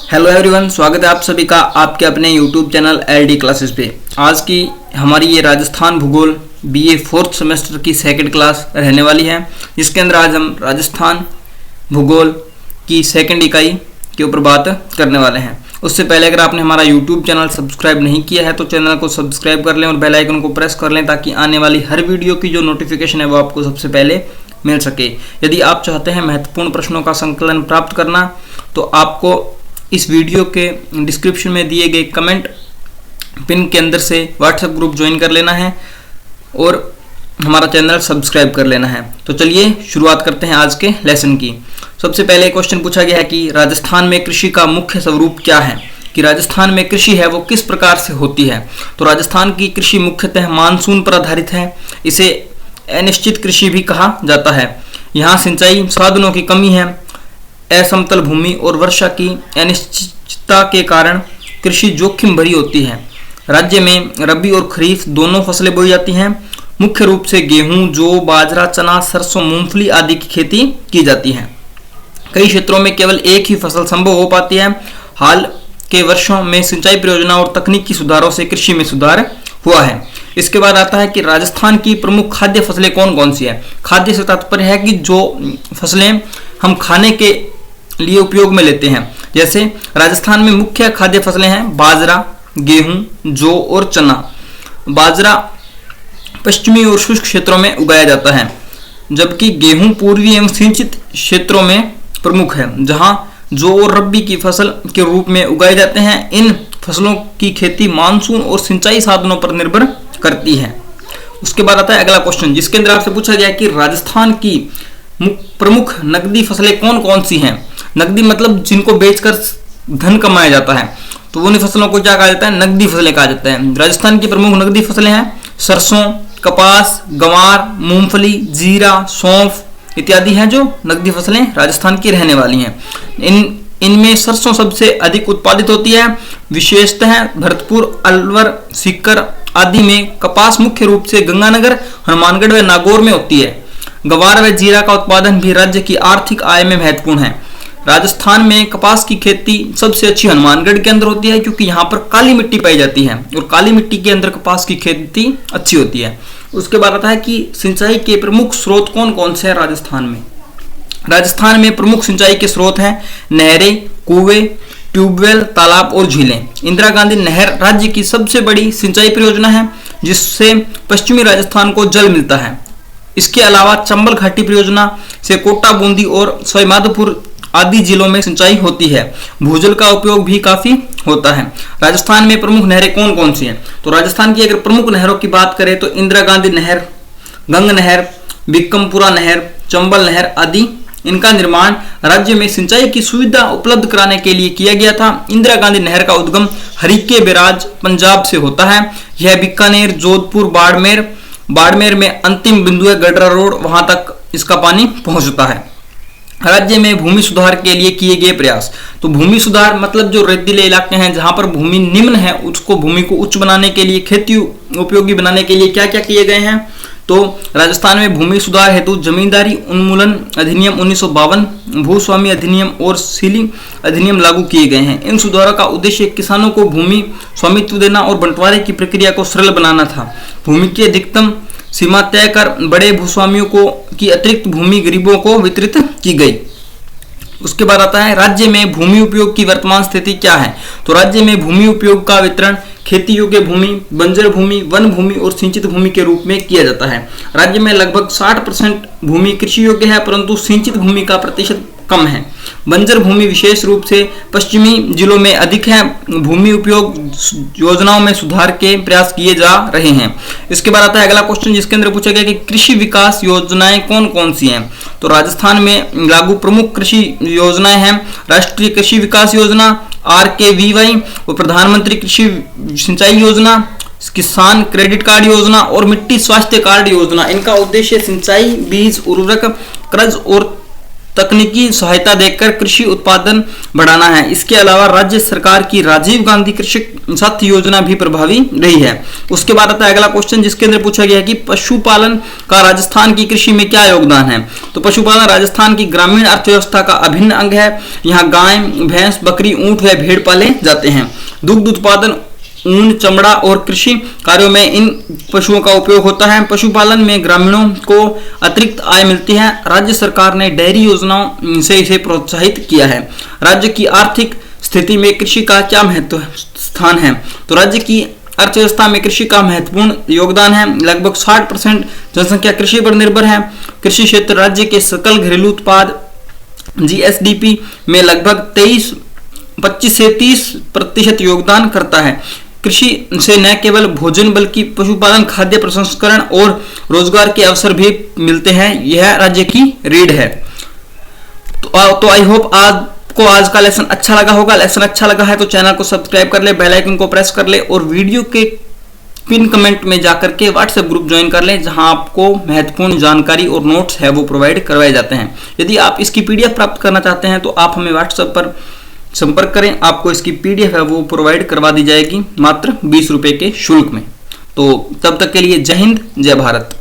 Hello everyone, स्वागत है आप सभी का आपके अपने यूट्यूब चैनल एलडी क्लासेस पे। आज की हमारी ये राजस्थान भूगोल बीए फोर्थ सेमेस्टर की सेकंड क्लास रहने वाली है, जिसके अंदर आज हम राजस्थान भूगोल की सेकंड इकाई के ऊपर बात करने वाले हैं। उससे पहले अगर आपने हमारा यूट्यूब चैनल सब्सक्राइब नहीं किया है तो चैनल को सब्सक्राइब कर लें और बेल आइकन को प्रेस कर लें ताकि आने वाली हर वीडियो की जो नोटिफिकेशन है वो आपको सबसे पहले मिल सके। यदि आप चाहते हैं महत्वपूर्ण प्रश्नों का संकलन प्राप्त करना तो आपको इस वीडियो के डिस्क्रिप्शन में दिए गए कमेंट पिन के अंदर से व्हाट्सएप ग्रुप ज्वाइन कर लेना है और हमारा चैनल सब्सक्राइब कर लेना है। तो चलिए शुरुआत करते हैं आज के लेसन की। सबसे पहले क्वेश्चन पूछा गया है कि राजस्थान में कृषि का मुख्य स्वरूप क्या है, कि राजस्थान में कृषि है वो किस प्रकार से होती है। तो राजस्थान की कृषि मुख्यतः मानसून पर आधारित है। इसे अनिश्चित कृषि भी कहा जाता है। यहाँ सिंचाई साधनों की कमी है, असमतल भूमि और वर्षा की अनिश्चितता के कारण कृषि जोखिम भरी होती है। राज्य में रबी और खरीफ दोनों फसलें बोई जाती हैं। मुख्य रूप से गेहूं, जौ, बाजरा, चना, सरसों, मूंगफली आदि की खेती की जाती है। कई क्षेत्रों में केवल एक ही फसल संभव हो पाती है। हाल के वर्षों में सिंचाई परियोजना और तकनीकी सुधारों से कृषि में सुधार हुआ है। इसके बाद आता है कि राजस्थान की प्रमुख खाद्य फसलें कौन कौन सी है। खाद्य से तात्पर्य है कि जो फसलें हम खाने के लिए उपयोग में लेते हैं। जैसे राजस्थान में मुख्य खाद्य फसलें हैं बाजरा, गेहूं, जौ और चना। बाजरा पश्चिमी और शुष्क क्षेत्रों में उगाया जाता है, जबकि गेहूं पूर्वी एवं सिंचित क्षेत्रों में प्रमुख है, जहां जौ और रबी की फसल के रूप में उगाए जाते हैं। इन फसलों की खेती मानसून और सिंचाई साधनों पर निर्भर करती है। उसके बाद आता है अगला क्वेश्चन, जिसके अंदर आपसे पूछा गया कि राजस्थान की प्रमुख नकदी फसलें कौन कौन सी हैं। नकदी मतलब जिनको बेचकर धन कमाया जाता है, तो उन फसलों को क्या कहा जाता है, नकदी फसलें कहा जाता है। राजस्थान की प्रमुख नकदी फसलें हैं सरसों, कपास, गंवार, मूंगफली, जीरा, सौंफ इत्यादि हैं जो नकदी फसलें राजस्थान की रहने वाली हैं। इनमें सरसों सबसे अधिक उत्पादित होती है, विशेषतः भरतपुर, अलवर, सीकर आदि में। कपास मुख्य रूप से गंगानगर, हनुमानगढ़ व नागौर में होती है। गंवार व जीरा का उत्पादन भी राज्य की आर्थिक आय में महत्वपूर्ण है। राजस्थान में कपास की खेती सबसे अच्छी हनुमानगढ़ के अंदर होती है, क्योंकि यहाँ पर काली मिट्टी पाई जाती है और काली मिट्टी के अंदर कपास की खेती अच्छी होती है। उसके बाद आता है कि सिंचाई के प्रमुख स्रोत कौन कौन से हैं राजस्थान में। राजस्थान में प्रमुख सिंचाई के स्रोत हैं नहरें, कुएं, ट्यूबवेल, तालाब और झीलें। इंदिरा गांधी नहर राज्य की सबसे बड़ी सिंचाई परियोजना है, जिससे पश्चिमी राजस्थान को जल मिलता है। इसके अलावा चंबल घाटी परियोजना से कोटा, बूंदी और सवाईमाधोपुर आदि जिलों में सिंचाई होती है। भूजल का उपयोग भी काफी होता है। राजस्थान में प्रमुख नहरें कौन कौन सी हैं। तो राजस्थान की अगर प्रमुख नहरों की बात करें तो इंदिरा गांधी नहर, गंग नहर, विक्रमपुरा नहर, चंबल नहर आदि। इनका निर्माण राज्य में सिंचाई की सुविधा उपलब्ध कराने के लिए किया गया था। इंदिरा गांधी नहर का उद्गम हरिके बैराज पंजाब से होता है। यह बीकानेर, जोधपुर, बाड़मेर में अंतिम बिंदु है गडरा रोड, वहां तक इसका पानी पहुंचता है। राज्य में भूमि सुधार के लिए किए गए प्रयास। तो भूमि सुधार मतलब जो रेतीले इलाके हैं जहां पर भूमि निम्न है, उसको भूमि को उच्च बनाने के लिए, खेती उपयोगी बनाने के लिए क्या क्या किए गए हैं। तो राजस्थान में भूमि सुधार हेतु जमींदारी उन्मूलन अधिनियम 1952, भूस्वामी अधिनियम और सीलिंग अधिनियम लागू किए गए हैं। इन सुधारों का उद्देश्य किसानों को भूमि स्वामित्व देना और बंटवारे की प्रक्रिया को सरल बनाना था। भूमि की अधिकतम सीमा तय कर बड़े भूस्वामियों की अतिरिक्त भूमि गरीबों को वितरित की गई। उसके बाद आता है राज्य में भूमि उपयोग की वर्तमान स्थिति क्या है। तो राज्य में भूमि उपयोग का वितरण खेती योग्य भूमि, बंजर भूमि, वन भूमि और सिंचित भूमि के रूप में किया जाता है। राज्य में लगभग 60% भूमि कृषि योग्य है, परंतु सिंचित भूमि का प्रतिशत कम है। बंजर भूमि विशेष रूप से पश्चिमी जिलों में अधिक है। भूमि उपयोग योजनाओं में सुधार के प्रयास किए जा रहे हैं। इसके बाद आता है अगला क्वेश्चन, जिसके अंदर पूछा गया कि कृषि विकास योजनाएं कौन कौन सी हैं। तो राजस्थान में लागू प्रमुख कृषि योजनाएं हैं राष्ट्रीय कृषि विकास योजना RKVY और प्रधानमंत्री कृषि सिंचाई योजना, किसान क्रेडिट कार्ड योजना और मिट्टी स्वास्थ्य कार्ड योजना। इनका उद्देश्य सिंचाई, बीज, उर्वरक, कर्ज और तकनीकी सहायता देकर कृषि उत्पादन बढ़ाना है। इसके अलावा राज्य सरकार की राजीव गांधी कृषक साथी योजना भी प्रभावी रही है। उसके बाद आता है अगला क्वेश्चन, जिसके अंदर पूछा गया है कि पशुपालन का राजस्थान की कृषि में क्या योगदान है। तो पशुपालन राजस्थान की ग्रामीण अर्थव्यवस्था का अभिन्न अंग है। यहाँ गाय, भैंस, बकरी, ऊंट व भेड़ पाले जाते हैं। दुग्ध उत्पादन, ऊन, चमड़ा और कृषि कार्यों में इन पशुओं का उपयोग होता है। पशुपालन में ग्रामीणों को अतिरिक्त आय मिलती है। राज्य सरकार ने डेयरी योजनाओं से इसे प्रोत्साहित किया है। राज्य की आर्थिक स्थिति में कृषि का क्या महत्व स्थान है। तो राज्य की अर्थव्यवस्था में कृषि का महत्वपूर्ण योगदान है। लगभग 60% जनसंख्या कृषि पर निर्भर है। कृषि क्षेत्र राज्य के सकल घरेलू उत्पाद जीएसडीपी में लगभग 25 से 30% योगदान करता है। कृषि से न केवल भोजन बल्कि पशुपालन, खाद्य प्रसंस्करण और रोजगार के अवसर भी मिलते हैं। यह राज्य की रीढ़ है। तो आई होप आपको आज का लेसन अच्छा लगा होगा। लेसन अच्छा लगा है तो चैनल को सब्सक्राइब कर ले, बेल आइकन को प्रेस कर ले और वीडियो के पिन कमेंट में जाकर के व्हाट्सएप ग्रुप ज्वाइन कर ले, जहां आपको महत्वपूर्ण जानकारी और नोट्स है वो प्रोवाइड करवाए जाते हैं। यदि आप इसकी पीडीएफ प्राप्त करना चाहते हैं तो आप हमें व्हाट्सएप पर संपर्क करें। आपको इसकी पीडीएफ है वो प्रोवाइड करवा दी जाएगी मात्र 20 रुपए के शुल्क में। तो तब तक के लिए जय हिंद, जय भारत।